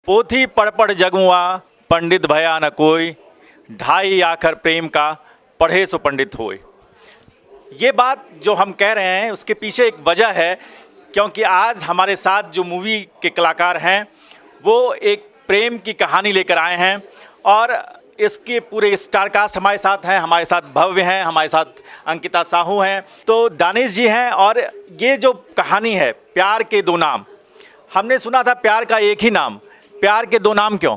पोथी पढ़ पढ़ जगुआ पंडित भया न कोई, ढाई आखर प्रेम का पढ़े सो पंडित होए। ये बात जो हम कह रहे हैं उसके पीछे एक वजह है, क्योंकि आज हमारे साथ जो मूवी के कलाकार हैं वो एक प्रेम की कहानी लेकर आए हैं और इसके पूरे स्टार कास्ट हमारे साथ हैं। हमारे साथ भव्य हैं, हमारे साथ अंकिता साहू हैं, तो दानिश जी हैं। और ये जो कहानी है प्यार के दो नाम, हमने सुना था प्यार का एक ही नाम, प्यार के दो नाम क्यों?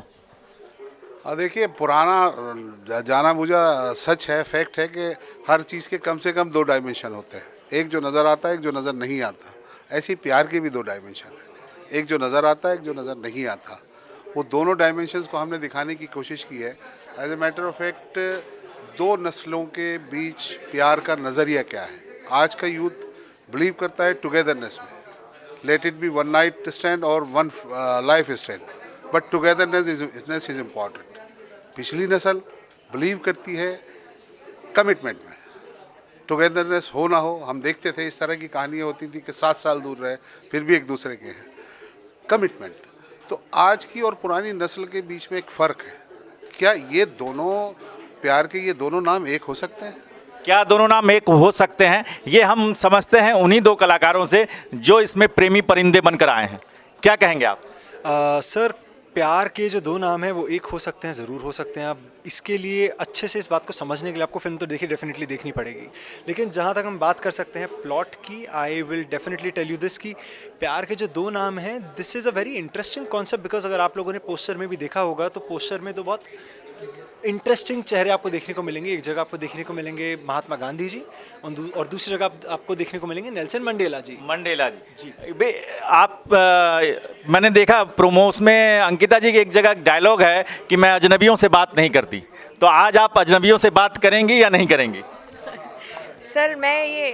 देखिए, पुराना जाना बुझा सच है, फैक्ट है कि हर चीज़ के कम से कम दो डायमेंशन होते हैं, एक जो नज़र आता है, एक जो नज़र नहीं आता। ऐसी प्यार के भी दो डायमेंशन है, एक जो नज़र आता है, एक जो नज़र नहीं आता। वो दोनों डायमेंशंस को हमने दिखाने की कोशिश की है। As a matter of fact, दो नस्लों के बीच प्यार का नज़रिया क्या है। आज का यूथ बिलीव करता है टुगेदरनेस में, let it be one night stand और one life stand, but togetherness is important. पिछली नस्ल बिलीव करती है कमिटमेंट में, टुगेदरनेस हो ना हो। हम देखते थे इस तरह की कहानियाँ होती थी कि 7 साल दूर रहे फिर भी एक दूसरे के हैं, कमिटमेंट। तो आज की और पुरानी नस्ल के बीच में एक फ़र्क है। क्या ये दोनों प्यार के ये दोनों नाम एक हो सकते हैं? क्या दोनों नाम एक हो सकते हैं? ये हम समझते हैं उन्हीं दो कलाकारों से जो इसमें प्रेमी परिंदे बनकर आए हैं। क्या कहेंगे आप? सर, प्यार के जो दो नाम हैं वो एक हो सकते हैं, ज़रूर हो सकते हैं। अब इसके लिए अच्छे से इस बात को समझने के लिए आपको फिल्म तो देखिए डेफिनेटली देखनी पड़ेगी। लेकिन जहाँ तक हम बात कर सकते हैं प्लॉट की, I will definitely tell you this कि प्यार के जो दो नाम हैं, this is a very interesting concept. Because अगर आप लोगों ने पोस्टर में भी देखा होगा तो पोस्टर में तो बहुत इंटरेस्टिंग चेहरे आपको देखने को मिलेंगे। एक जगह आपको देखने को मिलेंगे महात्मा गांधी जी और दूसरी जगह आपको देखने को मिलेंगे नेल्सन मंडेला जी। मैंने देखा प्रोमोस में अंकिता जी की एक जगह डायलॉग है कि मैं अजनबियों से बात नहीं करती, तो आज आप अजनबियों से बात करेंगी या नहीं करेंगी? सर, मैं ये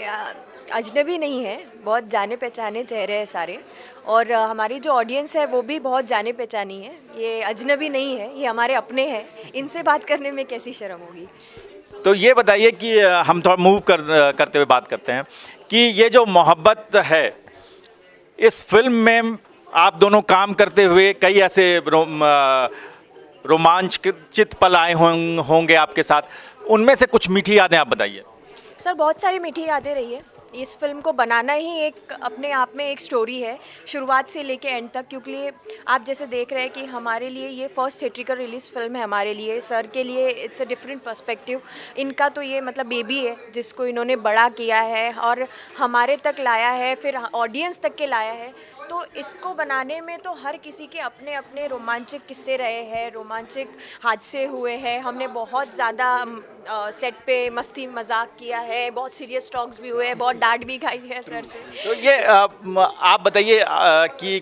अजनबी नहीं है, बहुत जाने पहचाने चेहरे हैं सारे, और हमारी जो ऑडियंस है वो भी बहुत जाने पहचानी है। ये अजनबी नहीं है, ये हमारे अपने हैं, इनसे बात करने में कैसी शर्म होगी। तो ये बताइए कि हम थोड़ा मूव करते हुए बात करते हैं कि ये जो मोहब्बत है इस फिल्म में आप दोनों काम करते हुए कई ऐसे रोमांचित पल आए होंगे आपके साथ, उनमें से कुछ मीठी यादें आप बताइए। सर, बहुत सारी मीठी यादें रही है। इस फिल्म को बनाना ही एक अपने आप में एक स्टोरी है, शुरुआत से लेके एंड तक। क्योंकि आप जैसे देख रहे हैं कि हमारे लिए ये फर्स्ट थिएट्रिकल रिलीज़ फिल्म है, हमारे लिए, सर के लिए इट्स अ डिफरेंट पर्सपेक्टिव। इनका तो ये मतलब बेबी है जिसको इन्होंने बड़ा किया है और हमारे तक लाया है, फिर ऑडियंस तक के लाया है। तो इसको बनाने में तो हर किसी के अपने अपने रोमांचक किस्से रहे हैं, रोमांचक हादसे हुए हैं। हमने बहुत ज़्यादा सेट पे मस्ती मजाक किया है, बहुत सीरियस टॉक्स भी हुए हैं, बहुत डांट भी खाई है सर से। तो ये आप बताइए कि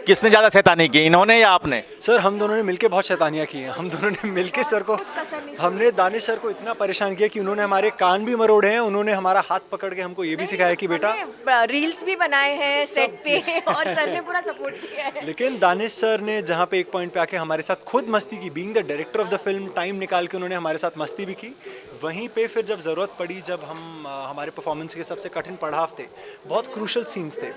किसने ज़्यादा शैतानी की, इन्होंने या आपने? सर, हम दोनों ने मिलके बहुत शैतानियाँ की हैं। हम दोनों ने मिलके सर को, हमने दानिश सर को इतना परेशान किया कि उन्होंने हमारे कान भी मरोड़े हैं। उन्होंने हमारा हाथ पकड़ के हमको ये भी सिखाया कि बेटा, रील्स भी बनाए हैं सेट पे और सर ने पूरा सपोर्ट किया है। लेकिन दानिश सर ने जहाँ पे एक पॉइंट पे आके हमारे साथ खुद मस्ती की, being the director of the film, time निकाल के उन्होंने हमारे साथ मस्ती भी की। वहीं पे फिर जब ज़रूरत पड़ी, जब हमारे परफॉर्मेंस के सबसे कठिन पड़ाव थे, बहुत क्रूशल सीन्स थे,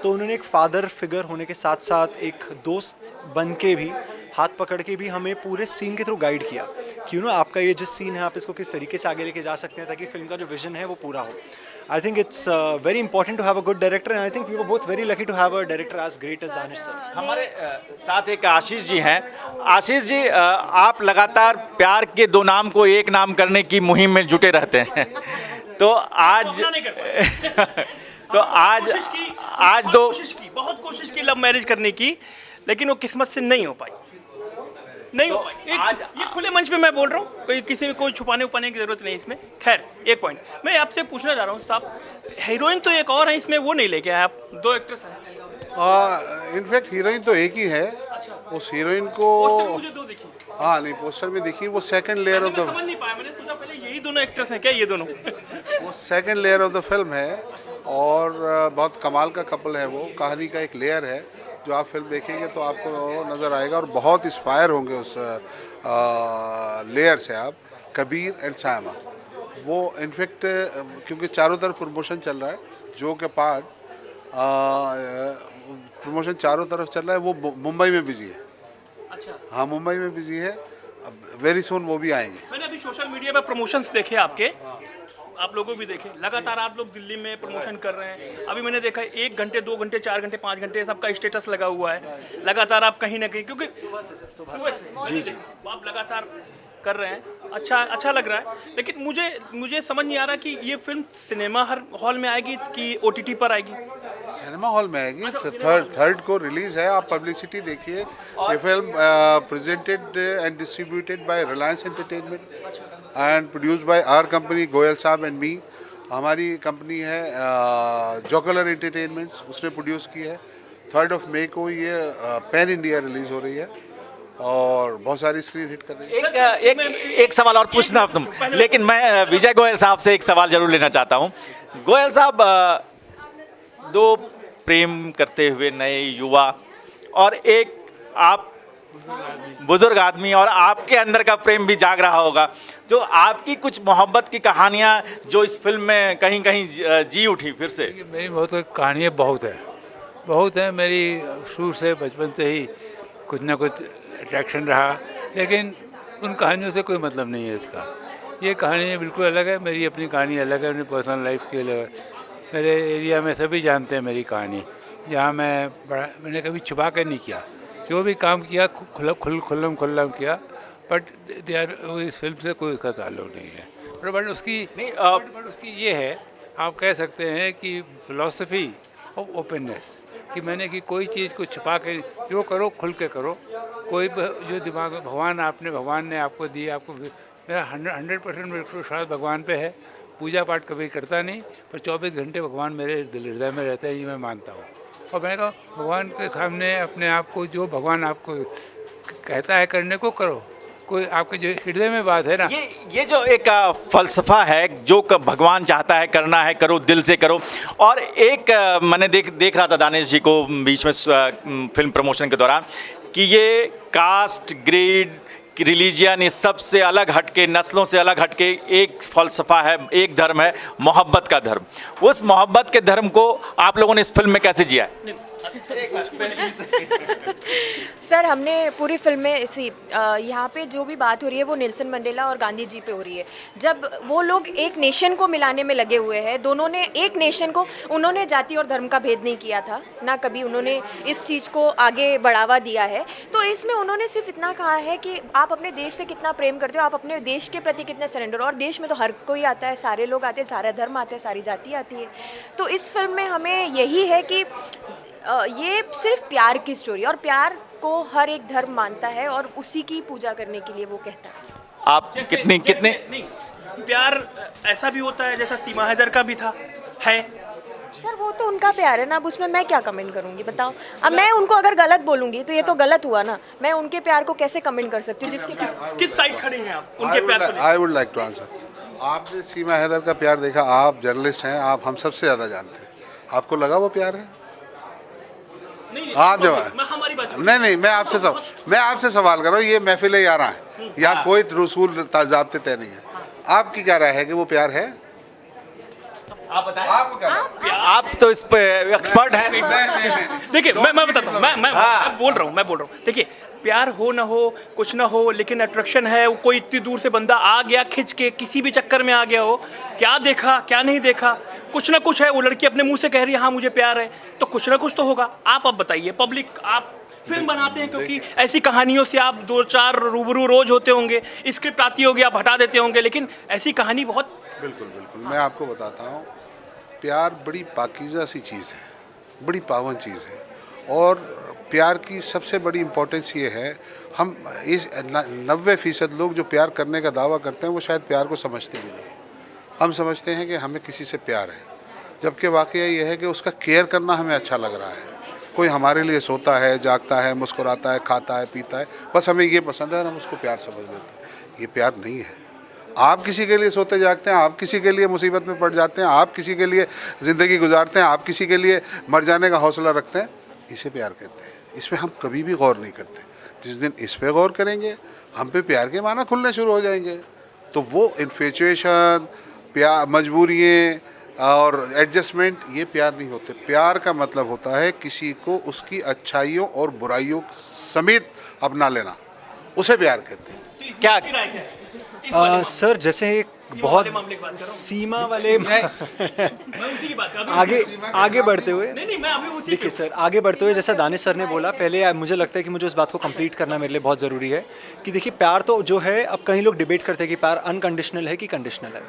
तो उन्होंने एक फादर फिगर होने के साथ साथ एक दोस्त बन के भी, हाथ पकड़ के भी हमें पूरे सीन के थ्रू गाइड किया कि आपका ये जिस सीन है आप इसको किस तरीके से आगे लेके जा सकते हैं ताकि फिल्म का जो विजन है वो पूरा हो। I think it's very important to have a good director and I think we were both very lucky to have a director as great as Danish sir. हमारे साथ एक आशीष जी हैं। आशीष जी, आप लगातार प्यार के दो नाम को एक नाम करने की मुहिम में जुटे रहते हैं तो आज बहुत कोशिश की लव मैरिज करने की, लेकिन वो किस्मत से नहीं हो पाई। ये खुले मंच पे मैं बोल रहा हूँ, कोई किसी में कोई छुपाने उपाने की जरूरत नहीं इसमें। खैर, एक पॉइंट मैं आपसे पूछना चाह रहा हूँ साहब, हीरोइन तो एक और है इसमें, वो नहीं लेके आए आप, दो एक्ट्रेस हैं। इनफैक्ट हीरोइन तो एक ही है। उस हीरोइन को मुझे दो दिखी। हाँ, नहीं, पोस्टर में देखी, वो सेकंड लेयर ऑफ द, समझ नहीं पाया, मैंने सोचा पहले यही दोनों एक्ट्रेस हैं क्या, ये दोनों वो second layer of the film है और बहुत कमाल का कपल है। वो कहानी का एक लेयर है जो आप फिल्म देखेंगे तो आपको नज़र आएगा और बहुत इंस्पायर होंगे उस लेयर से आप। कबीर एंड सायमा, वो इनफैक्ट क्योंकि चारों तरफ प्रमोशन चल रहा है, जो के पार्ट प्रमोशन चारों तरफ चल रहा है, वो मुंबई में बिजी है। हाँ मुंबई में बिजी है, वेरी सून वो भी आएंगे। मैंने अभी सोशल मीडिया पे प्रमोशंस देखे आपके, आप लोगों भी देखे, लगातार आप लोग दिल्ली में प्रमोशन कर रहे हैं। अभी मैंने देखा 1 घंटे 2 घंटे 4 घंटे 5 घंटे सबका स्टेटस लगा हुआ है, लगातार आप कहीं ना कहीं, क्योंकि सुबह से जी आप लगातार कर रहे हैं, अच्छा लग रहा है। लेकिन मुझे समझ नहीं आ रहा कि ये फिल्म सिनेमा हॉल में आएगी कि OTT पर आएगी। सिनेमा हॉल में आएगी, थर्ड को रिलीज है। आप पब्लिसिटी देखिए। ये film presented and distributed by Reliance entertainment and produced by our company Goyal साहब एंड मी। हमारी कंपनी है जोकलर एंटरटेनमेंट्स, उसने प्रोड्यूस की है। 3 मई को ये पैन इंडिया रिलीज हो रही है और बहुत सारी स्क्रीन हिट कर रही है। एक सवाल और पूछना तुम, लेकिन मैं विजय गोयल साहब से एक सवाल जरूर लेना चाहता हूँ। गोयल साहब, 2 प्रेम करते हुए नए युवा और एक आप बुजुर्ग आदमी, और आपके अंदर का प्रेम भी जाग रहा होगा, जो आपकी कुछ मोहब्बत की कहानियाँ जो इस फिल्म में कहीं कहीं जी उठी फिर से। मेरी बहुत कहानियाँ बहुत हैं मेरी, शुरू से बचपन से ही कुछ ना कुछ अट्रैक्शन रहा, लेकिन उन कहानियों से कोई मतलब नहीं है इसका। ये कहानी बिल्कुल अलग है, मेरी अपनी कहानी अलग है, अपनी पर्सनल लाइफ की अलग है। मेरे एरिया में सभी जानते हैं मेरी कहानी, जहाँ मैंने कभी छुपा कर नहीं किया, जो भी काम किया खुल्लम किया, बट इस फिल्म से कोई उसका ताल्लुक नहीं है। बट उसकी ये है, आप कह सकते हैं कि फिलॉसफी ऑफ ओपननेस, कि मैंने कि कोई चीज़ को छुपा के जो करो खुल के करो। कोई जो दिमाग में भगवान ने आपको दी, आपको मेरा 100% विश्वास भगवान पे है। पूजा पाठ कभी करता नहीं, पर 24 घंटे भगवान मेरे हृदय में रहते हैं, ये मैं मानता हूँ। और मैंने कहा भगवान के सामने अपने आप को, जो भगवान आपको कहता है करने को करो। कोई आपके जो हृदय में बात है ना, ये जो एक फलसफा है, जो भगवान चाहता है करना है करो, दिल से करो। और एक मैंने देख रहा था दानिश जी को बीच में फिल्म प्रमोशन के दौरान, कि ये कास्ट, ग्रेड, रिलीजियन, इस सब से अलग हटके, नस्लों से अलग हटके एक फलसफा है, एक धर्म है, मोहब्बत का धर्म। उस मोहब्बत के धर्म को आप लोगों ने इस फिल्म में कैसे जिया है? सर, हमने पूरी फिल्म में यहाँ पे जो भी बात हो रही है वो नेल्सन मंडेला और गांधी जी पे हो रही है। जब वो लोग एक नेशन को मिलाने में लगे हुए हैं, दोनों ने एक नेशन को, उन्होंने जाति और धर्म का भेद नहीं किया था, ना कभी उन्होंने इस चीज़ को आगे बढ़ावा दिया है। तो इसमें उन्होंने सिर्फ इतना कहा है कि आप अपने देश से कितना प्रेम करते हो, आप अपने देश के प्रति कितने सरेंडर। और देश में तो हर कोई आता है, सारे लोग आते हैं, सारा धर्म आता है, सारी जाति आती है। तो इस फिल्म में हमें यही है कि ये सिर्फ प्यार की स्टोरी, और प्यार को हर एक धर्म मानता है और उसी की पूजा करने के लिए वो कहता है। आप कितने नहीं, प्यार ऐसा भी होता है जैसा सीमा हैदर का भी था, है। सर, वो तो उनका प्यार है ना, अब उसमें मैं क्या कमेंट करूंगी बताओ। अब मैं उनको अगर गलत बोलूंगी तो ये तो गलत हुआ ना। मैं उनके प्यार को कैसे कमेंट कर सकती हूँ, जिसके किस साइड खड़े हैं आप उनके प्यार को? I would like to answer. आपने सीमा हैदर का प्यार देखा, आप जर्नलिस्ट हैं, आप हम सबसे ज़्यादा जानते हैं। आपको लगा वो प्यार है? आप जवाब। नहीं, मैं आपसे सवाल कर रहा हूँ। ये महफिल यारा है, यहाँ कोई रसूल ज़ाब्ते तय नहीं है। आपकी क्या राय है कि वो प्यार है? आप बताएं। आपको क्या राय? आप तो इस पे एक्सपर्ट हैं। नहीं। देखिए, मैं बताता हूँ, मैं बोल रहा हूँ। देखिए, प्यार हो ना हो, कुछ ना हो, लेकिन अट्रैक्शन है। वो कोई इतनी दूर से बंदा आ गया खिंच के, किसी भी चक्कर में आ गया हो, क्या देखा क्या नहीं देखा, कुछ ना कुछ है। वो लड़की अपने मुंह से कह रही है हाँ मुझे प्यार है, तो कुछ ना कुछ तो होगा। आप अब बताइए, पब्लिक, आप फिल्म बनाते हैं क्योंकि ऐसी कहानियों से आप 2-4 रूबरू रोज होते होंगे, स्क्रिप्ट आती होगी, आप हटा देते होंगे, लेकिन ऐसी कहानी बहुत। बिल्कुल मैं आपको बताता हूँ, प्यार बड़ी पाकीज़ा सी चीज़ है, बड़ी पावन चीज़ है। और प्यार की सबसे बड़ी इम्पोर्टेंस ये है, हम इस 90% लोग जो प्यार करने का दावा करते हैं वो शायद प्यार को समझते भी नहीं। हम समझते हैं कि हमें किसी से प्यार है, जबकि वाकया ये है कि उसका केयर करना हमें अच्छा लग रहा है। कोई हमारे लिए सोता है, जागता है, मुस्कुराता है, खाता है, पीता है, बस हमें ये पसंद है और हम उसको प्यार समझ लेते हैं। ये प्यार नहीं है। आप किसी के लिए सोते जागते हैं, आप किसी के लिए मुसीबत में पड़ जाते हैं, आप किसी के लिए ज़िंदगी गुजारते हैं, आप किसी के लिए मर जाने का हौसला रखते हैं, इसे प्यार कहते हैं। इस पर हम कभी भी गौर नहीं करते। जिस दिन इस पर गौर करेंगे, हम पे प्यार के माना खुलने शुरू हो जाएंगे। तो वो इन्फेचुएशन, प्यार, मजबूरियाँ और एडजस्टमेंट, ये प्यार नहीं होते। प्यार का मतलब होता है किसी को उसकी अच्छाइयों और बुराइयों समेत अपना लेना, उसे प्यार कहते हैं। क्या सर जैसे एक बहुत मामले की बात कर रहा हूँ। सीमा वाले मैं उसी की बात कर रहा हूँ। आगे बढ़ते हुए नहीं मैं अभी उसी देखिए सर, आगे बढ़ते हुए जैसा दानिश सर ने बोला, पहले मुझे लगता है कि मुझे उस बात को कंप्लीट करना मेरे लिए बहुत ज़रूरी है कि देखिए प्यार तो जो है, अब कई लोग डिबेट करते हैं कि प्यार अनकंडीशनल है कि कंडीशनल है।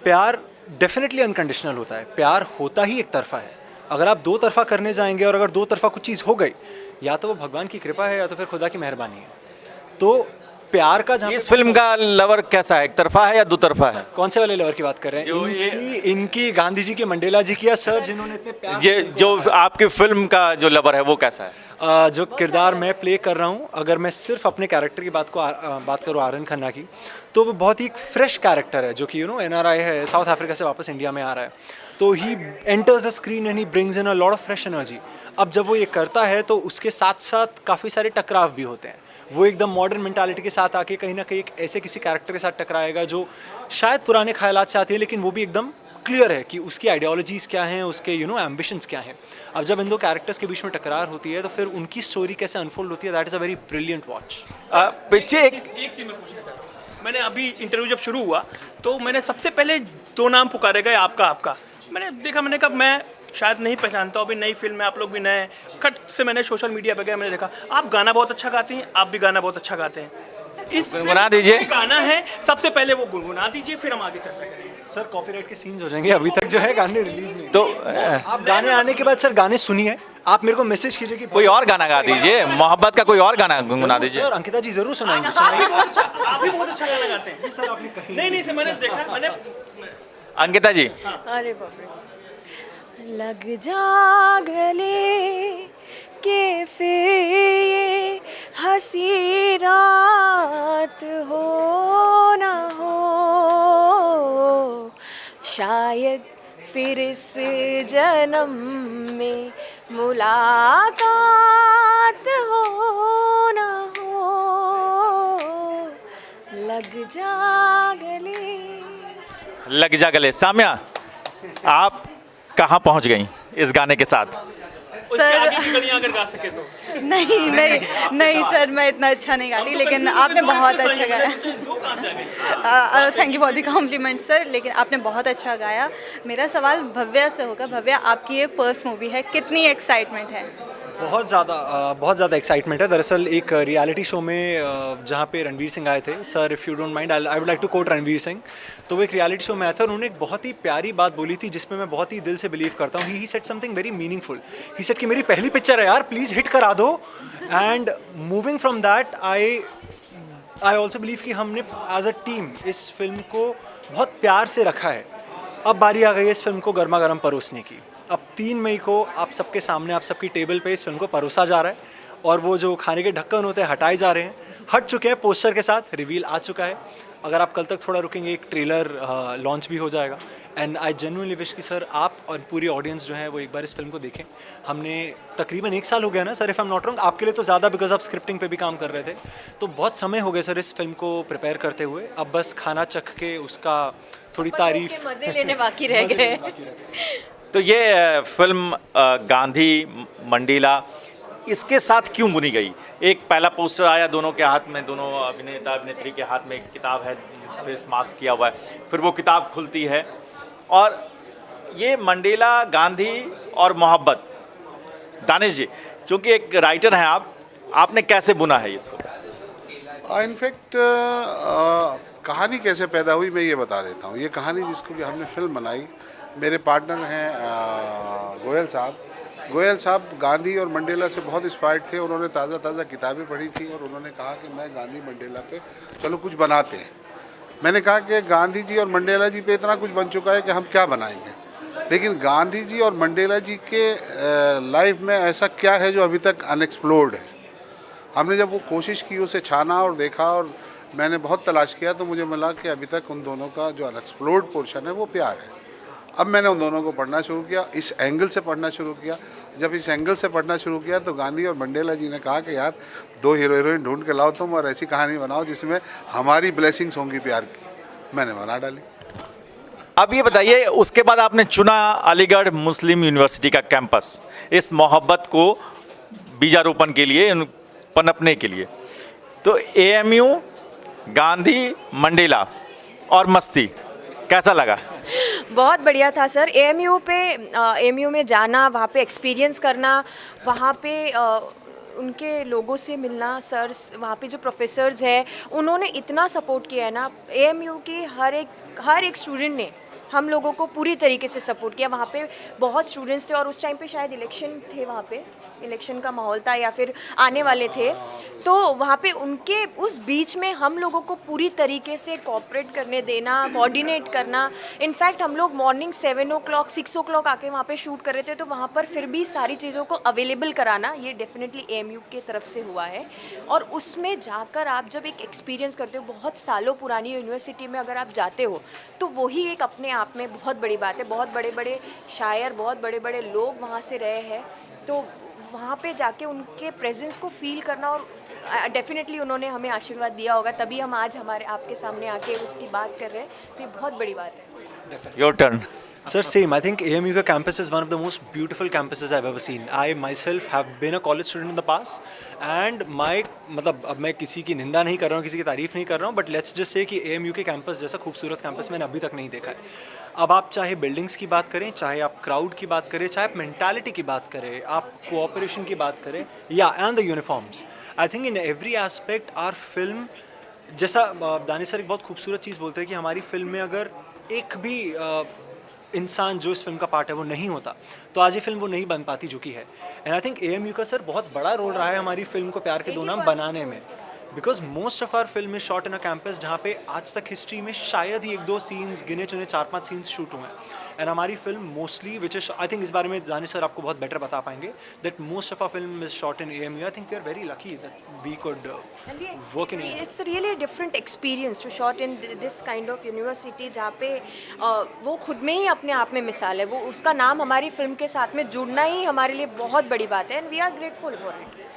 प्यार डेफिनेटली अनकंडीशनल होता है, प्यार होता ही एक तरफा है। अगर आप दो तरफा करने जाएंगे और अगर दो तरफा कुछ चीज़ हो गई, या तो वो भगवान की कृपा है या तो फिर खुदा की मेहरबानी है। तो प्यार का जहाँ इस फिल्म का लवर कैसा है, एक तरफा है या दो तरफा है? कौन से वाले लवर की बात कर रहे हैं? इनकी गांधी जी की, मंडेला जी की, या सर जिन्होंने इतने प्यार ये जो आपकी फिल्म का जो लवर है वो कैसा है? जो किरदार मैं प्ले कर रहा हूँ, अगर मैं सिर्फ अपने कैरेक्टर की बात करूँ आर्यन खन्ना की, तो वो बहुत ही एक फ्रेश कैरेक्टर है जो कि NRI है, साउथ अफ्रीका से वापस इंडिया में आ रहा है। तो he enters the screen and he brings in a lot of fresh energy. अब जब वो ये करता है तो उसके साथ साथ काफ़ी सारे टकराव भी होते हैं। वो एकदम मॉडर्न मेंटालिटी के साथ आके कहीं ना कहीं एक ऐसे किसी कैरेक्टर के साथ टकराएगा जो शायद पुराने ख्यालात से आती है, लेकिन वो भी एकदम क्लियर है कि उसकी आइडियोलॉजीज़ क्या हैं, उसके एम्बिशंस क्या हैं। अब जब इन दो कैरेक्टर्स के बीच में टकरार होती है तो फिर उनकी स्टोरी कैसे अनफोल्ड होती है, that is a very brilliant watch. पीछे एक चीज़ मैं पूछना चाह रहा हूँ। मैंने अभी इंटरव्यू जब शुरू हुआ तो मैंने सबसे पहले दो नाम पुकारे गए, आपका। मैंने देखा, मैंने कहा मैं शायद नहीं पहचानता हूँ, अभी नई फिल्म है, आप लोग भी नए हैं। खट से मैंने सोशल मीडिया पे गया, मैंने देखा आप गाना बहुत अच्छा गाते हैं, आप भी गाना बहुत अच्छा गाते हैं। इस गुनगुना दीजिए। गाना है, सबसे पहले वो गुनगुना दीजिए, फिर हम आगे चर्चा करेंगे। सर कॉपीराइट के सीन्स हो जाएंगे, अभी तक जो है गाने रिलीज नहीं। तो आप गाने आने के बाद सर गाने सुनिए, आप मेरे को मैसेज कीजिए कि कोई और गाना गा दीजिए, मोहब्बत का कोई और गाना गुनगुना दीजिए। सर अंकिता जी जरूर सुनाएंगे। आप भी बहुत अच्छा गाना गाते हैं। सर आपने कहीं नहीं सर, मैंने देखा, मैंने अंकिता जी, अरे बाप रे। लग जा गले के फिर ये हंसी रात हो ना हो, शायद फिर इस जन्म में मुलाकात हो ना हो, लग जा गले से। लग जा गले। साम्या, आप कहाँ पहुँच गई इस गाने के साथ? उसके आगे की कड़ियाँ अगर गा सके तो। नहीं सर, मैं इतना अच्छा नहीं गाती, लेकिन आपने बहुत अच्छा गाया। Thank you for the compliment sir, लेकिन आपने बहुत अच्छा गाया। मेरा सवाल भव्या से होगा। भव्या, आपकी ये फर्स्ट मूवी है, कितनी एक्साइटमेंट है? बहुत ज़्यादा एक्साइटमेंट है। दरअसल एक रियलिटी शो में जहाँ पे रणवीर सिंह आए थे, sir if you don't mind I would like to quote Ranveer Singh. तो वो एक रियलिटी शो में आया था, उन्होंने एक बहुत ही प्यारी बात बोली थी जिसमें मैं बहुत ही दिल से बिलीव करता हूँ। He said something very meaningful. He said कि मेरी पहली पिक्चर है यार, प्लीज़ हिट करा दो। And moving from that I also believe कि हमने एज अ टीम इस फिल्म को बहुत प्यार से रखा है। अब बारी आ गई है इस फिल्म को गर्मा गर्म परोसने की। अब 3 मई को आप सबके सामने, आप सबकी टेबल पे इस फिल्म को परोसा जा रहा है और वो जो खाने के ढक्कन होते हैं हटाए जा रहे हैं, हट चुके हैं। पोस्टर के साथ रिवील आ चुका है। अगर आप कल तक थोड़ा रुकेंगे, एक ट्रेलर लॉन्च भी हो जाएगा। एंड आई जेन्युइनली विश कि सर आप और पूरी ऑडियंस जो है वो एक बार इस फिल्म को देखें। हमने तकरीबन 1 साल हो गया ना sir, if I am not wrong, आपके लिए तो ज़्यादा, बिकॉज आप स्क्रिप्टिंग पे भी काम कर रहे थे। तो बहुत समय हो गया सर इस फिल्म को प्रिपेयर करते हुए। अब बस खाना चख के उसका थोड़ी तारीफ, मज़े लेने बाकी रह गए। तो ये फिल्म गांधी मंडेला, इसके साथ क्यों बुनी गई? एक पहला पोस्टर आया, दोनों के हाथ में, दोनों अभिनेता अभिनेत्री के हाथ में एक किताब है, फेस मास्क किया हुआ है। फिर वो किताब खुलती है और ये मंडेला, गांधी और मोहब्बत। दानिश जी, क्योंकि एक राइटर हैं आपने कैसे बुना है इसको? इनफैक्ट कहानी कैसे पैदा हुई मैं ये बता देता हूँ। ये कहानी जिसको कि हमने फिल्म बनाई, मेरे पार्टनर हैं गोयल साहब गांधी और मंडेला से बहुत इंस्पायर्ड थे। उन्होंने ताज़ा किताबें पढ़ी थी और उन्होंने कहा कि मैं गांधी मंडेला पे चलो कुछ बनाते हैं। मैंने कहा कि गांधी जी और मंडेला जी पे इतना कुछ बन चुका है कि हम क्या बनाएंगे, लेकिन गांधी जी और मंडेला जी के लाइफ में ऐसा क्या है जो अभी तक अनएक्सप्लोर्ड है। हमने जब वो कोशिश की, उसे छाना और देखा और मैंने बहुत तलाश किया, तो मुझे मिला कि अभी तक उन दोनों का जो अनएक्सप्लोर्ड पोर्शन है वो प्यार है। अब मैंने उन दोनों को पढ़ना शुरू किया, इस एंगल से पढ़ना शुरू किया। जब इस एंगल से पढ़ना शुरू किया तो गांधी और मंडेला जी ने कहा कि यार 2 हीरो हीरोइन ढूंढ के लाओ तुम और ऐसी कहानी बनाओ जिसमें हमारी ब्लेसिंग्स होंगी प्यार की। मैंने बना डाली। अब ये बताइए, उसके बाद आपने चुना अलीगढ़ मुस्लिम यूनिवर्सिटी का कैंपस, इस मोहब्बत को बीजारोपण के लिए पनपने के लिए। तो एएमयू, गांधी, मंडेला और मस्ती कैसा लगा? बहुत बढ़िया था सर। एएमयू में जाना, वहाँ पे एक्सपीरियंस करना, वहाँ पे उनके लोगों से मिलना, सर्स, वहाँ पे जो प्रोफेसर्स हैं उन्होंने इतना सपोर्ट किया है ना। एएमयू के हर एक स्टूडेंट ने हम लोगों को पूरी तरीके से सपोर्ट किया। वहाँ पे बहुत स्टूडेंट्स थे और उस टाइम पे शायद इलेक्शन थे, वहाँ पे इलेक्शन का माहौल था या फिर आने वाले थे, तो वहाँ पे उनके उस बीच में हम लोगों को पूरी तरीके से कोऑपरेट करने देना, कोऑर्डिनेट करना। इनफैक्ट हम लोग मॉर्निंग 7 o'clock 6 o'clock आके वहाँ पे शूट कर रहे थे, तो वहाँ पर फिर भी सारी चीज़ों को अवेलेबल कराना, ये डेफिनेटली एएमयू की तरफ से हुआ है। और उसमें जाकर आप जब एक एक्सपीरियंस करते हो, बहुत सालों पुरानी यूनिवर्सिटी में अगर आप जाते हो, तो वही एक अपने आप में बहुत बड़ी बात है। बहुत बड़े बड़े शायर, बहुत बड़े बड़े लोग वहाँ से रहे हैं, तो वहाँ पे जाके उनके प्रेजेंस को फील करना, और डेफिनेटली उन्होंने हमें आशीर्वाद दिया होगा, तभी हम आज हमारे आपके सामने आके उसकी बात कर रहे हैं, तो ये बहुत बड़ी बात है। Your turn. Sir, same. I think AMU का campus is one of the most beautiful campuses I've ever seen. I myself have been a college student in the past, and मतलब अब मैं किसी की निंदा नहीं कर रहा हूँ, किसी की तारीफ नहीं कर रहा हूँ, but let's just say कि AMU के कैंपस जैसा खूबसूरत कैंपस मैंने अभी तक नहीं देखा है। अब आप चाहे बिल्डिंग्स की बात करें, चाहे आप क्राउड की बात करें, चाहे आप मेंटालिटी की बात करें, आप कोऑपरेशन की बात करें, या and the uniforms, I think in every aspect our film, जैसा दानिश सर एक बहुत खूबसूरत चीज़ बोलते हैं कि हमारी फिल्म में अगर एक भी इंसान जो इस फिल्म का पार्ट है वो नहीं होता, तो आज ये फिल्म वो नहीं बन पाती जो कि है। एंड आई थिंक एएमयू का सर बहुत बड़ा रोल रहा है हमारी फिल्म को प्यार के दो नाम बनाने में, because most of our film is shot in a campus जहाँ पे आज तक हिस्ट्री में शायद ही 1-2 सीन्स, गिने चुने 4-5 सीन्स शूट हुए हैं। एंड हमारी film mostly, which is I think इस बारे में जाने सर आपको बहुत बेटर बता पाएंगे, that most of our film is shot in AMU. I think we are very lucky that we could work in. It's really a different experience to shot in this kind of university, जहाँ पे वो खुद में ही अपने आप में मिसाल है। वो उसका नाम हमारी फिल्म के साथ में जुड़ना ही हमारे लिए बहुत बड़ी बात है, and we are grateful for it.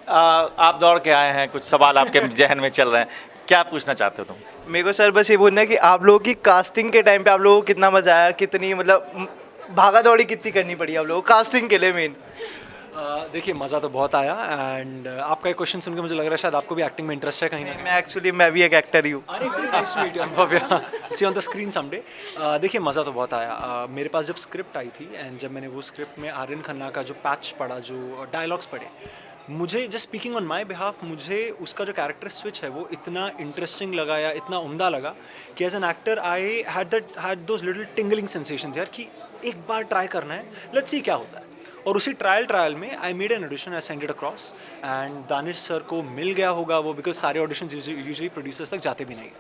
आप दौड़ के आए हैं, कुछ सवाल आपके जहन में चल रहे हैं, क्या पूछना चाहते हो तुम? मेरे को सर बस ये बोलना है कि आप लोगों की कास्टिंग के टाइम पे आप लोगों को कितना मज़ा आया, कितनी मतलब भागा दौड़ी कितनी करनी पड़ी आप लोगों को कास्टिंग के लिए मेन? देखिए मज़ा तो बहुत आया, एंड आपका एक क्वेश्चन सुन के मुझे लग रहा है शायद आपको भी एक्टिंग में इंटरेस्ट है कहीं ना। मैं भी एक एक्टर ही हूँ। अरे very nice to meet you Bhavya, see on the screen someday. देखिए मज़ा तो बहुत आया। मेरे पास जब स्क्रिप्ट आई थी, एंड जब मैंने वो स्क्रिप्ट में आर्यन खन्ना का जो पैच पढ़ा, जो डायलॉग्स पढ़े, मुझे just speaking on my behalf, मुझे उसका जो कैरेक्टर स्विच है वो इतना इंटरेस्टिंग लगा या इतना उम्दा लगा कि as an actor I had those little tingling sensations यार, कि एक बार ट्राई करना है, लेट्स सी क्या होता है। और उसी ट्रायल में I made an audition, I send it across, and Danish sir को मिल गया होगा वो, बिकॉज सारे ऑडिशंस यूजुअली प्रोड्यूसर्स तक जाते भी नहीं।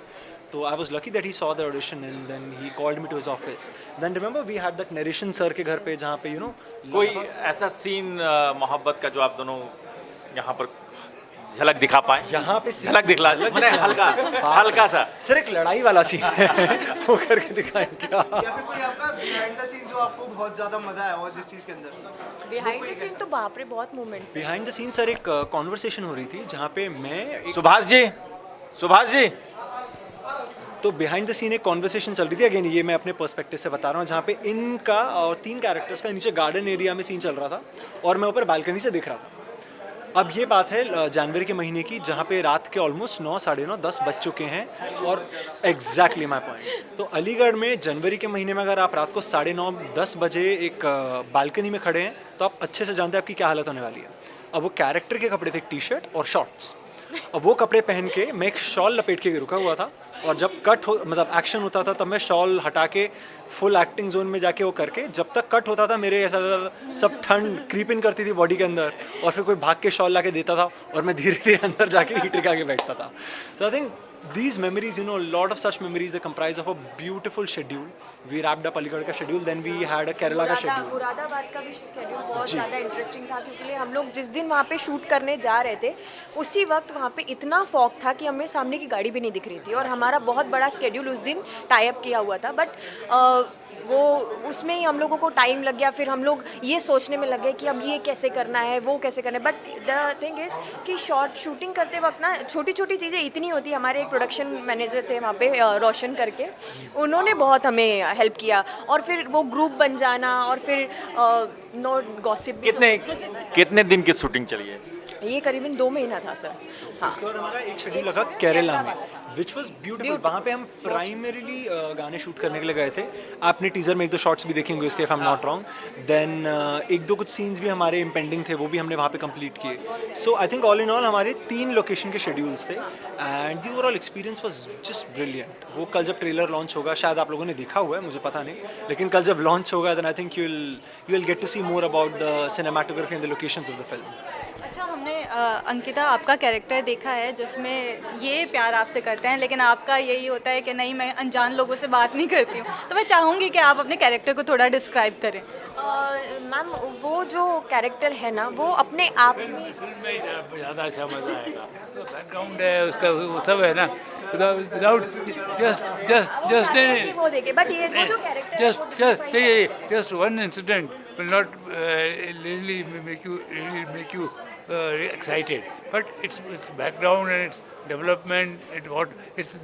तो I was lucky that he saw the audition and then he called me to his office. Then remember we had that narration sir के घर पे, जहाँ पे यू नो कोई ऐसा सीन मोहब्बत का जो आप दोनों यहाँ पर झलक दिखा पाए? यहाँ पे झलक दिखला, मैंने हल्का सा सर एक लड़ाई वाला सीन है वो करके दिखाएं क्या? या फिर कोई आपका बिहाइंड द सीन जो आपको बहुत ज़्यादा मज़ा आया हो जिस चीज़ के अंदर? बिहाइंड द सीन तो बाप रे बहुत moments. Behind the scene sir एक कॉन्वर्सेशन हो रही थी जहाँ पे मैं सुभाष जी तो बिहाइंड द सीन एक कॉन्वर्सेशन चल रही थी। अगेन ये मैं अपने पर्सपेक्टिव से बता रहा हूँ, जहाँ पे इनका और 3 कैरेक्टर्स का नीचे गार्डन एरिया में सीन चल रहा था और मैं ऊपर बालकनी से देख रहा था। अब ये बात है जनवरी के महीने की, जहाँ पे रात के ऑलमोस्ट 9, साढ़े 9, 10 बज चुके हैं, और एग्जैक्टली माई पॉइंट। तो अलीगढ़ में जनवरी के महीने में अगर आप रात को 9:30, 10 बजे एक बालकनी में खड़े हैं तो आप अच्छे से जानते हैं आपकी क्या हालत होने वाली है। अब वो कैरेक्टर के कपड़े थे टी-शर्ट और शॉर्ट्स, अब वो कपड़े पहन के मैं एक शॉल लपेट के रुका हुआ था, और जब कट हो मतलब एक्शन होता था तब मैं शॉल हटा के फुल एक्टिंग जोन में जाके वो करके, जब तक कट होता था मेरे ऐसा सब ठंड क्रीप इन करती थी बॉडी के अंदर, और फिर कोई भाग के शॉल लाके देता था और मैं धीरे धीरे अंदर जाके हीटर के आगे बैठता था। तो I think these memories, you know, a lot of such memories, they comprise of a beautiful schedule. We wrapped up Aligarh का schedule, then we had a Kerala का schedule. मुरादाबाद का भी शेड्यूल बहुत ज़्यादा इंटरेस्टिंग था, क्योंकि हम लोग जिस दिन वहाँ पे शूट करने जा रहे थे उसी वक्त वहाँ पे इतना फॉग था कि हमें सामने की गाड़ी भी नहीं दिख रही थी, और हमारा बहुत बड़ा शेड्यूल उस दिन टाई अप किया हुआ था, बट वो उसमें ही हम लोगों को टाइम लग गया। फिर हम लोग ये सोचने में लग गए कि अब ये कैसे करना है, वो कैसे करना है, बट द थिंग इज़ कि शूटिंग करते वक्त ना छोटी छोटी चीज़ें इतनी होती। हमारे एक प्रोडक्शन मैनेजर थे वहाँ पे रोशन करके, उन्होंने बहुत हमें हेल्प किया, और फिर वो ग्रुप बन जाना, और फिर नो गॉसिप। कितने दिन की शूटिंग चली है? ये करीबन 2 महीना था सर। हाँ, उसके बाद हमारा एक शेड्यूल लगा केरला में, विच वॉज ब्यूटीफुल। वहाँ पे हम प्राइमरीली गाने शूट करने के लिए गए थे। आपने टीज़र में 1-2 शॉट्स भी देखे होंगे उसके, if I am not wrong. Then 1-2 कुछ सीन्स भी हमारे इम्पेंडिंग थे, वो भी हमने वहाँ पे कंप्लीट किए। So I think all in all हमारे 3 लोकेशन के शेड्यूल्स थे and the overall experience was just brilliant. वो कल जब ट्रेलर लॉन्च होगा, शायद आप लोगों ने देखा हुआ है, मुझे पता नहीं, लेकिन कल जब लॉन्च होगा then I think you will get to see more about the cinematography and the locations of the film. अच्छा, हमने अंकिता आपका कैरेक्टर देखा है जिसमें ये प्यार आपसे करते हैं, लेकिन आपका यही होता है कि नहीं, मैं अनजान लोगों से बात नहीं करती हूँ। तो मैं चाहूँगी कि आप अपने कैरेक्टर को थोड़ा डिस्क्राइब करें। मैम वो जो कैरेक्टर है ना, वो अपने आप में फिल्म में ज़्यादा अच्छा मज़ा आएगा। तो बैकग्राउंड है उसका, वो सब है ना, विदाउट वो देखे, बट ये वो जो character just one incident will not really make you excited, but it's background and its development,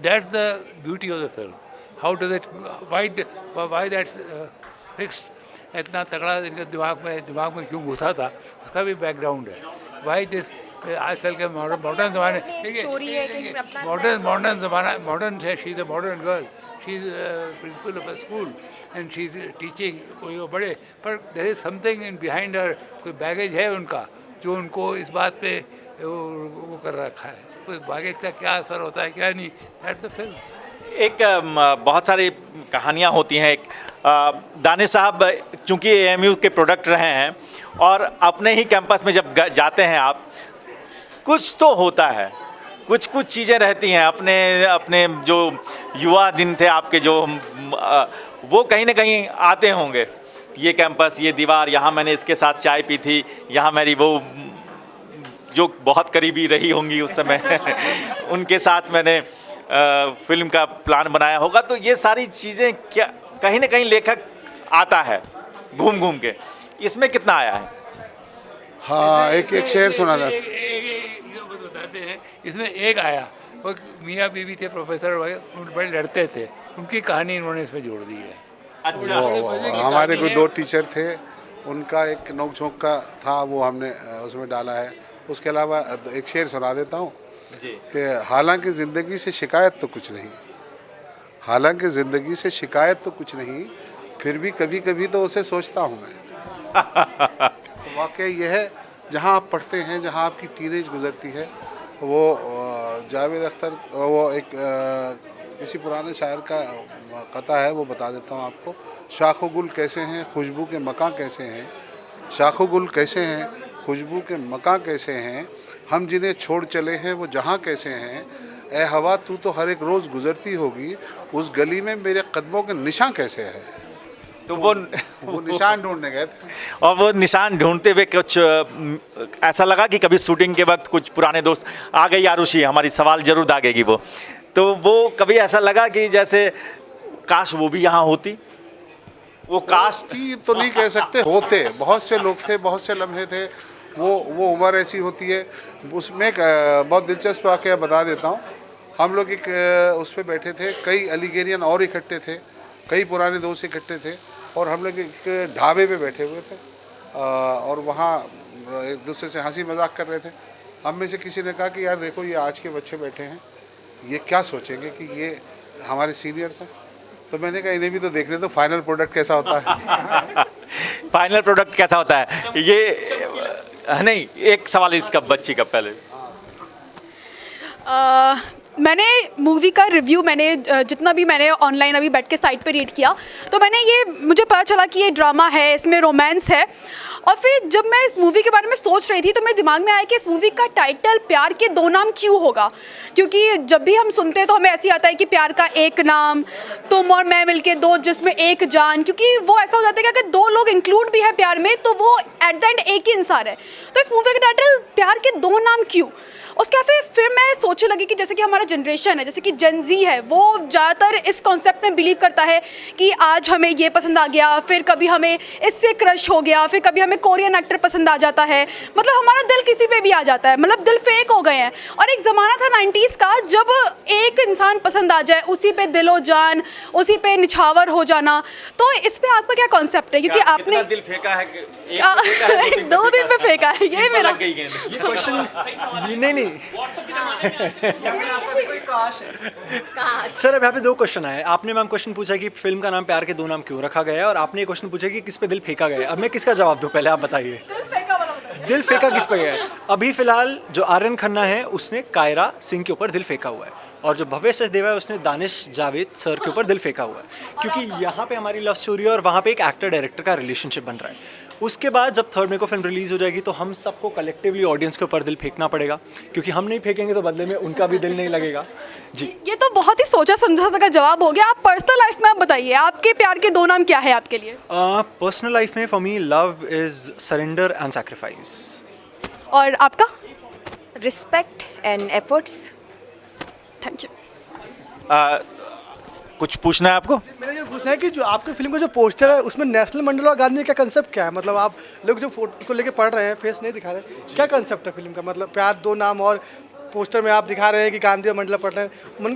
that's the beauty of the film. How does it, why that's fixed, इतना तगड़ा इनके दिमाग में क्यों घुसा था, उसका भी बैकग्राउंड है। वाई दिस, आजकल के मॉडर्न ज़माने, मॉडर्न ज़माना, मॉडर्न है, she is a modern girl, she is principal of a school and she is teaching, कोई वो बड़े, पर there is something in behind her, कोई बैगेज है उनका जो उनको इस बात पे वो कर रखा है। कोई बैगेज का क्या असर होता है क्या नहीं, दैट्स द फिल्म। एक बहुत सारी कहानियाँ होती हैं। एक दानिश साहब चूँकि AMU के प्रोडक्ट रहे हैं और अपने ही कैंपस में जब जाते हैं आप, कुछ तो होता है, कुछ चीज़ें रहती हैं। अपने जो युवा दिन थे आपके, जो वो कहीं ना कहीं आते होंगे। ये कैंपस, ये दीवार, यहाँ मैंने इसके साथ चाय पी थी, यहाँ मेरी वो जो बहुत करीबी रही होंगी उस समय उनके साथ मैंने फिल्म का प्लान बनाया होगा। तो ये सारी चीज़ें क्या कहीं ना कहीं लेखक आता है घूम के, इसमें कितना आया है? हाँ, एक शेर सुना था। बताते हैं इसमें एक आया, वो मियाँ बीवी थे, प्रोफेसर वगैरह, उन बड़े लड़ते थे, उनकी कहानी इन्होंने इसमें जोड़ दी है। अच्छा, हमारे कोई 2 टीचर थे, उनका एक नोक झोंक का था, वो हमने उसमें डाला है। उसके अलावा एक शेर सुना देता हूँ कि हालांकि ज़िंदगी से शिकायत तो कुछ नहीं, हालांकि ज़िंदगी से शिकायत तो कुछ नहीं, फिर भी कभी कभी तो उसे सोचता हूँ मैं। तो वाकई ये है, जहाँ आप पढ़ते हैं, जहाँ आपकी टीनेज गुजरती है, वो जावेद अख्तर, वो एक किसी पुराने शायर का कथा है, वो बता देता हूँ आपको। शाखो गुल कैसे हैं, खुशबू के मकां कैसे हैं, शाखो गुल कैसे हैं, खुशबू के मकां कैसे हैं, हम जिन्हें छोड़ चले हैं वो जहाँ कैसे हैं, ए हवा तू तो हर एक रोज़ गुजरती होगी, उस गली में मेरे कदमों के निशान कैसे हैं। तो वो निशान ढूंढने गए थे, और वो निशान ढूंढते हुए कुछ ऐसा लगा कि कभी शूटिंग के वक्त कुछ पुराने दोस्त आ गई, आरुषि हमारी सवाल जरूर दागेगी वो, तो वो कभी ऐसा लगा कि जैसे काश वो भी यहाँ होती, वो काश की तो नहीं कह सकते, होते बहुत से लोग थे, बहुत से लम्हे थे। वो उम्र ऐसी होती है। उसमें एक बहुत दिलचस्प वाक़या बता देता हूँ। हम लोग एक उस पर बैठे थे, कई अलीगेरियन और इकट्ठे थे, कई पुराने दोस्त इकट्ठे थे, और हम लोग एक ढाबे पे बैठे हुए थे और वहाँ एक दूसरे से हंसी मजाक कर रहे थे। हम में से किसी ने कहा कि यार देखो, ये आज के बच्चे बैठे हैं, ये क्या सोचेंगे कि ये हमारे सीनियर्स हैं। तो मैंने कहा इन्हें भी तो देखने दो, फाइनल प्रोडक्ट कैसा होता है। फाइनल प्रोडक्ट कैसा होता है। ये नहीं, एक सवाल इसका बच्ची का पहले। मैंने मूवी का रिव्यू, मैंने जितना भी मैंने ऑनलाइन अभी बैठ के साइट पे रीड किया, तो मुझे पता चला कि ये ड्रामा है, इसमें रोमांस है। और फिर जब मैं इस मूवी के बारे में सोच रही थी तो मेरे दिमाग में आया कि इस मूवी का टाइटल प्यार के 2 नाम क्यों होगा, क्योंकि जब भी हम सुनते हैं तो हमें ऐसे आता है कि प्यार का एक नाम, तुम और मैं मिलके 2 जिसमें एक जान, क्योंकि वो ऐसा हो जाता है कि अगर 2 लोग इंक्लूड भी है प्यार में तो वो एट द एंड एक ही इंसान है। तो इस मूवी का टाइटल प्यार के 2 नाम क्यों? उसके फिर मैं सोचने लगी कि जैसे कि हमारा जनरेशन है, जैसे कि जेन ज़ी है, वो ज़्यादातर इस कॉन्सेप्ट में बिलीव करता है कि आज हमें ये पसंद आ गया, फिर कभी हमें इससे क्रश हो गया, फिर कभी हमें कोरियन एक्टर पसंद आ जाता है, मतलब हमारा दिल किसी पे भी आ जाता है, मतलब दिल फेक हो गए हैं। और एक ज़माना था 90s का जब एक इंसान पसंद आ जाए उसी पे दिलो जान, उसी पे निछावर हो जाना। तो इस पे आपका क्या कॉन्सेप्ट है? क्योंकि आपने दिल फेंका है कि 2 दिन पे फेंका है, ये मेरा लग गई गेंद। ये क्वेश्चन नहीं सर, अब यहाँ पे 2 क्वेश्चन आए। आपने मैम क्वेश्चन पूछा कि फिल्म का नाम प्यार के 2 नाम क्यों रखा गया है, और आपने ये क्वेश्चन पूछा कि किस पे दिल फेंका गया है। अब मैं किसका जवाब दूं, पहले आप बताइए। दिल फेंका किस पे गया है? अभी फिलहाल जो आर्यन खन्ना है उसने कायरा सिंह के ऊपर दिल फेंका हुआ है, और जो भव्य सचदेवा है उसने दानिश जावेद सर के ऊपर दिल फेंका हुआ है, क्योंकि यहाँ पे हमारी लव स्टोरी है और वहाँ पे एक एक्टर डायरेक्टर का रिलेशनशिप बन रहा है। उसके बाद जब 3 मई को फिल्म रिलीज़ हो जाएगी तो हम सबको कलेक्टिवली ऑडियंस के ऊपर दिल फेंकना पड़ेगा, क्योंकि हम नहीं फेंकेंगे तो बदले में उनका भी दिल नहीं लगेगा जी। ये तो बहुत ही सोचा समझा का जवाब हो गया। आप पर्सनल लाइफ में आप बताइए, आपके प्यार के 2 नाम क्या है आपके लिए? पर्सनल लाइफ में for me love is surrender and sacrifice. और आपका? Respect and efforts. Thank you. कुछ पूछना है आपको? मेरा ये पूछना है कि जो आपके फिल्म का जो पोस्टर है उसमें नेशनल मंडेला गांधी का कंसेप्ट क्या है? मतलब आप लोग जो फोटो को लेके पढ़ रहे हैं, फेस नहीं दिखा रहे, क्या कंसेप्ट है फिल्म का? मतलब प्यार 2 नाम, और पोस्टर में आप दिखा रहे हैं कि गांधी और मंडेला पढ़ रहे हैं,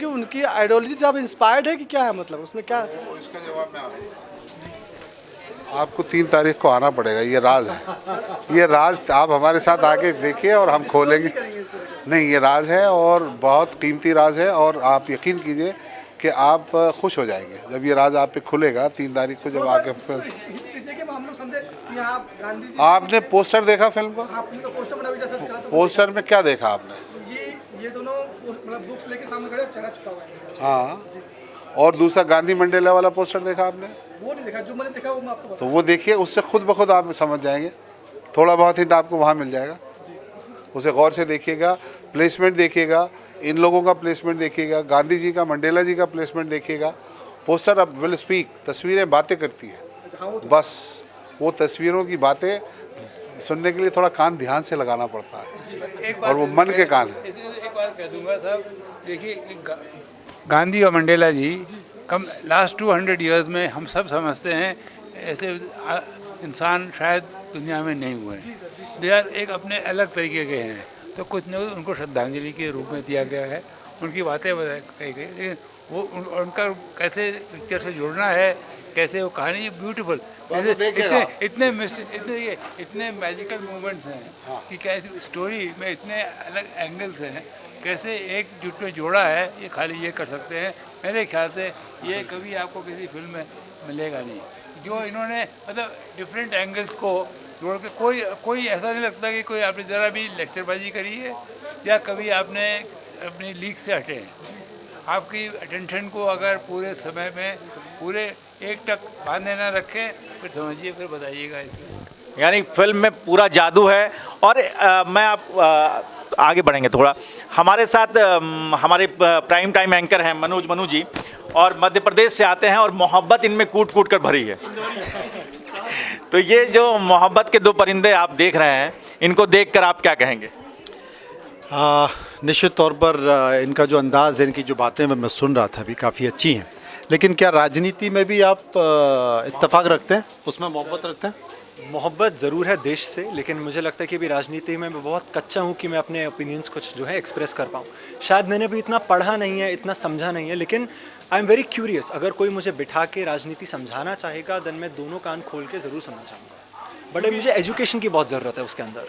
उनकी आइडियोलॉजी से आप इंस्पायर्ड है कि क्या है? मतलब उसमें क्या? इसका जवाब मैं आपको 3 तारीख को आना पड़ेगा, ये राज है। ये राज आप हमारे साथ आके देखिए और हम खोलेंगे। नहीं, ये राज है और बहुत कीमती राज है, और आप यकीन कीजिए कि आप खुश हो जाएंगे जब ये राज आप पे खुलेगा 3 तारीख को जब आके फिल्म। आपने पोस्टर देखा फिल्म का? पोस्टर में क्या देखा आपने? ये दोनों मतलब बुक्स लेके सामने खड़े, चेहरा छुपा हुआ है। हाँ, और दूसरा गांधी मंडेला वाला पोस्टर देखा आपने? वो नहीं देखा, जो मैंने देखा वो मैं आपको तो वो देखिए, उससे खुद ब खुद आप समझ जाएंगे। थोड़ा बहुत हिंट आपको वहाँ मिल जाएगा, उसे गौर से देखिएगा। प्लेसमेंट देखिएगा, इन लोगों का प्लेसमेंट देखिएगा, गांधी जी का, मंडेला जी का प्लेसमेंट देखिएगा। पोस्टर अब विल स्पीक, तस्वीरें बातें करती हैं, बस वो तस्वीरों की बातें सुनने के लिए थोड़ा कान ध्यान से लगाना पड़ता है, और वो मन के कान है। एक बात कह दूंगा साहब, देखिए गांधी और मंडेला जी लास्ट 200 इयर्स में हम सब समझते हैं ऐसे इंसान शायद दुनिया में नहीं हुए हैं। दे आर एक अपने अलग तरीके के हैं, तो कुछ न कुछ उनको श्रद्धांजलि के रूप में दिया गया है, उनकी बातें कही गई, लेकिन वो उनका कैसे पिक्चर से जुड़ना है, कैसे वो कहानी ब्यूटीफुल, इतने मैजिकल मोमेंट्स हैं कि कैसे स्टोरी में इतने अलग एंगल्स हैं, कैसे एक जुट में जोड़ा है, ये खाली ये कर सकते हैं। मेरे ख्याल से ये कभी आपको किसी फिल्म में मिलेगा नहीं, जो इन्होंने मतलब डिफरेंट एंगल्स को जोड़ के, कोई ऐसा नहीं लगता कि कोई आपने ज़रा भी लेक्चरबाजी करी है या कभी आपने अपनी लीक से हटे हैं। आपकी अटेंशन को अगर पूरे समय में पूरे एक टक बांधे ना रखें, फिर समझिए, फिर बताइएगा इसमें। यानी फिल्म में पूरा जादू है। और मैं आप आगे बढ़ेंगे थोड़ा। हमारे साथ हमारे प्राइम टाइम एंकर हैं मनोज जी, और मध्य प्रदेश से आते हैं, और मोहब्बत इनमें कूट कूट कर भरी है। तो ये जो मोहब्बत के 2 परिंदे आप देख रहे हैं, इनको देखकर आप क्या कहेंगे? निश्चित तौर पर इनका जो अंदाज़ है, इनकी जो बातें मैं सुन रहा था अभी, काफ़ी अच्छी हैं। लेकिन क्या राजनीति में भी आप इत्तेफाक रखते हैं, उसमें मोहब्बत रखते हैं? मोहब्बत ज़रूर है देश से, लेकिन मुझे लगता है कि अभी राजनीति में मैं बहुत कच्चा हूँ कि मैं अपने ओपिनियंस कुछ जो है एक्सप्रेस कर पाऊँ। शायद मैंने अभी इतना पढ़ा नहीं है, इतना समझा नहीं है, लेकिन आई एम वेरी क्यूरियस। अगर कोई मुझे बिठा के राजनीति समझाना चाहेगा, देन मैं दोनों कान खोल के ज़रूर सुनना चाहूँगा, बट मुझे एजुकेशन की बहुत ज़रूरत है उसके अंदर।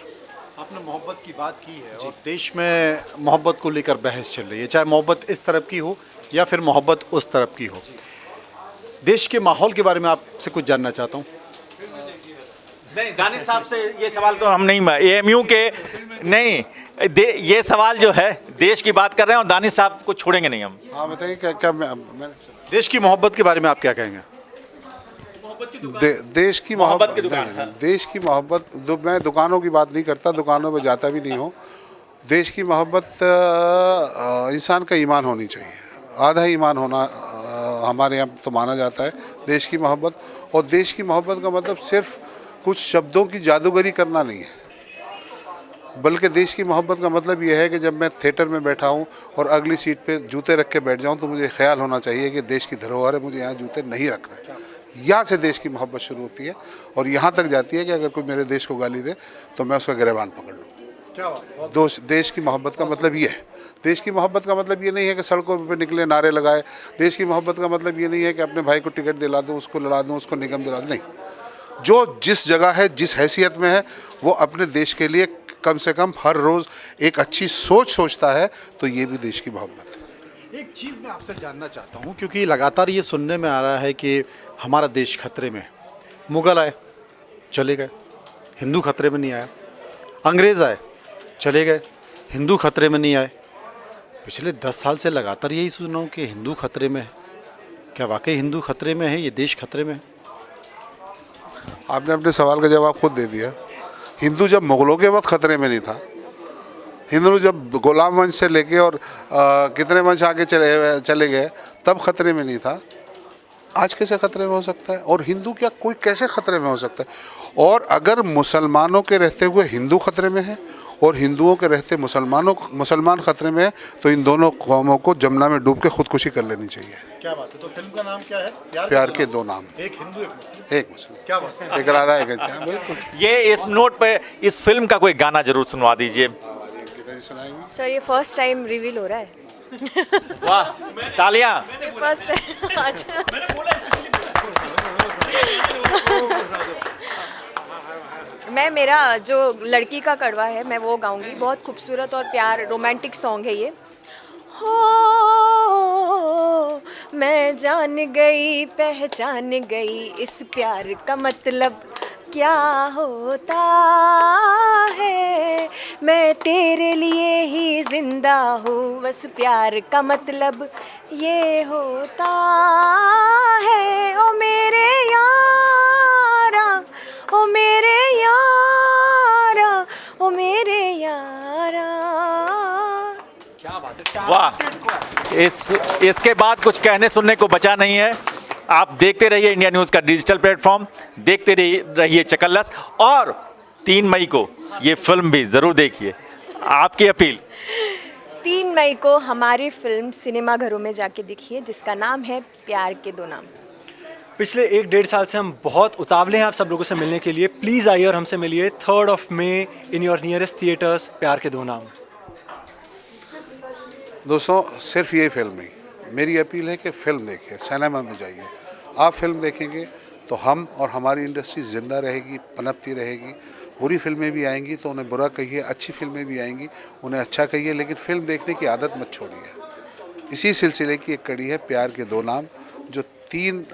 आपने मोहब्बत की बात की है, और देश में मोहब्बत को लेकर बहस चल रही है, चाहे मोहब्बत इस तरफ की हो या फिर मोहब्बत उस तरफ की हो। देश के माहौल के बारे में आपसे कुछ जानना चाहता हूँ। नहीं, दानिश साहब से ये सवाल तो हम नहीं, AMU के नहीं, ये सवाल जो है देश की बात कर रहे हैं, और दानिश साहब को छोड़ेंगे नहीं हम। हाँ बताइए, क्या देश की मोहब्बत के बारे में आप क्या कहेंगे? देश की मोहब्बत की दुकान, देश की मोहब्बत, मैं दुकानों की बात नहीं करता, दुकानों में जाता भी नहीं हूँ। देश की मोहब्बत इंसान का ईमान होनी चाहिए, आधा ईमान होना हमारे यहाँ तो माना जाता है देश की मोहब्बत। और देश की मोहब्बत का मतलब सिर्फ कुछ शब्दों की जादूगरी करना नहीं है। बल्कि देश की मोहब्बत का मतलब ये है कि जब मैं थिएटर में बैठा हूँ और अगली सीट पे जूते रख के बैठ जाऊँ तो मुझे ख्याल होना चाहिए कि देश की धरोहर है, मुझे यहाँ जूते नहीं रखना। यहाँ से देश की मोहब्बत शुरू होती है और यहाँ तक जाती है कि अगर कोई मेरे देश को गाली दे तो मैं उसका गिरबान पकड़ लूँ। क्या बात। देश की मोहब्बत का मतलब ये है। देश की मोहब्बत का मतलब ये नहीं है कि सड़कों पे निकले नारे लगाए। देश की मोहब्बत का मतलब ये नहीं है कि अपने भाई को टिकट दिला दूँ, उसको लड़ा दूँ, उसको निगम दिला दूँ। नहीं, जो जिस जगह है, जिस हैसियत में है, वो अपने देश के लिए कम से कम हर रोज़ एक अच्छी सोच सोचता है, तो ये भी देश की मोहब्बत है। एक चीज़ मैं आपसे जानना चाहता हूँ, क्योंकि लगातार ये सुनने में आ रहा है कि हमारा देश खतरे में है। मुग़ल आए, चले गए, हिंदू खतरे में नहीं आया। अंग्रेज़ आए, चले गए, हिंदू खतरे में नहीं आए। पिछले 10 साल से लगातार यही सुन रहा हूँ कि हिंदू खतरे में है। क्या वाकई हिंदू खतरे में है, ये देश खतरे में है? आपने अपने सवाल का जवाब खुद दे दिया। हिंदू जब मुग़लों के वक्त ख़तरे में नहीं था, हिंदू जब गुलाम वंश से लेके और कितने वंश आगे चले गए तब ख़तरे में नहीं था। आज कैसे ख़तरे में हो सकता है? और हिंदू क्या कोई कैसे ख़तरे में हो सकता है? और अगर मुसलमानों के रहते हुए हिंदू ख़तरे में है और हिंदुओं के रहते मुसलमान ख़तरे में है, तो इन दोनों कौमों को जमुना में डूब के खुदकुशी कर लेनी चाहिए। क्या बात है। तो फिल्म का नाम क्या है? प्यार के दो नाम। एक हिंदू, एक मुस्लिम। क्या बात है। एक राधा, एक अच्छा। बिल्कुल। ये इस नोट पे इस फिल्म का कोई गाना जरूर सुनवा दीजिए। सर ये फर्स्ट टाइम रिवील हो रहा है। वाह, तालियां। First time. अच्छा। मैं मेरा जो लड़की का कड़वा है मैं वो गाऊंगी। बहुत खूबसूरत और प्यार रोमांटिक सॉन्ग है ये। हो मैं जान गई पहचान गई इस प्यार का मतलब क्या होता है। मैं तेरे लिए ही जिंदा हूँ, बस प्यार का मतलब ये होता है। ओ मेरे यारा, ओ मेरे यारा, ओ मेरे यारा। क्या बात है। वाह, इसके बाद कुछ कहने सुनने को बचा नहीं है। आप देखते रहिए इंडिया न्यूज़ का डिजिटल प्लेटफॉर्म, देखते रहिए चकल्लस, और 3 मई को ये फिल्म भी ज़रूर देखिए। आपकी अपील। 3 मई को हमारी फिल्म सिनेमाघरों में जाके देखिए जिसका नाम है प्यार के दो नाम। पिछले 1-1.5 साल से हम बहुत उतावले हैं आप सब लोगों से मिलने के लिए। प्लीज़ आइए और हमसे मिलिए 3 मई इन योर नियरेस्ट थिएटर्स। प्यार के दो नाम। दोस्तों, सिर्फ ये फिल्म नहीं, मेरी अपील है कि फ़िल्म देखिए, सिनेमा में जाइए। आप फिल्म देखेंगे तो हम और हमारी इंडस्ट्री ज़िंदा रहेगी, पनपती रहेगी। बुरी फिल्में भी आएंगी तो उन्हें बुरा कहिए, अच्छी फिल्में भी आएंगी उन्हें अच्छा कहिए, लेकिन फ़िल्म देखने की आदत मत छोड़िए। इसी सिलसिले की एक कड़ी है प्यार के दो नाम, जो 3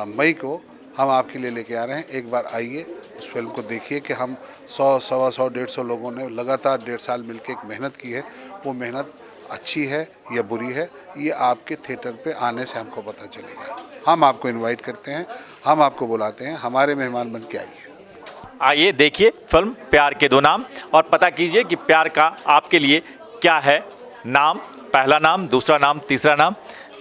मई को हम आपके लिए लेके आ रहे हैं। एक बार आइए, उस फिल्म को देखिए कि हम 100, 125, 150 लोगों ने लगातार 1.5 साल मिलकर एक मेहनत की है। वो मेहनत अच्छी है या बुरी है, ये आपके थिएटर पे आने से हमको पता चलेगा। हम आपको इनवाइट करते हैं, हम आपको बुलाते हैं, हमारे मेहमान बन के आइए। आइए देखिए फिल्म प्यार के दो नाम और पता कीजिए कि प्यार का आपके लिए क्या है नाम, पहला नाम, दूसरा नाम, तीसरा नाम।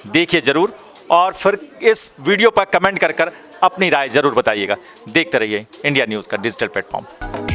देखिए ज़रूर और फिर इस वीडियो पर कमेंट कर अपनी राय ज़रूर बताइएगा। देखते रहिए इंडिया न्यूज़ का डिजिटल प्लेटफॉर्म।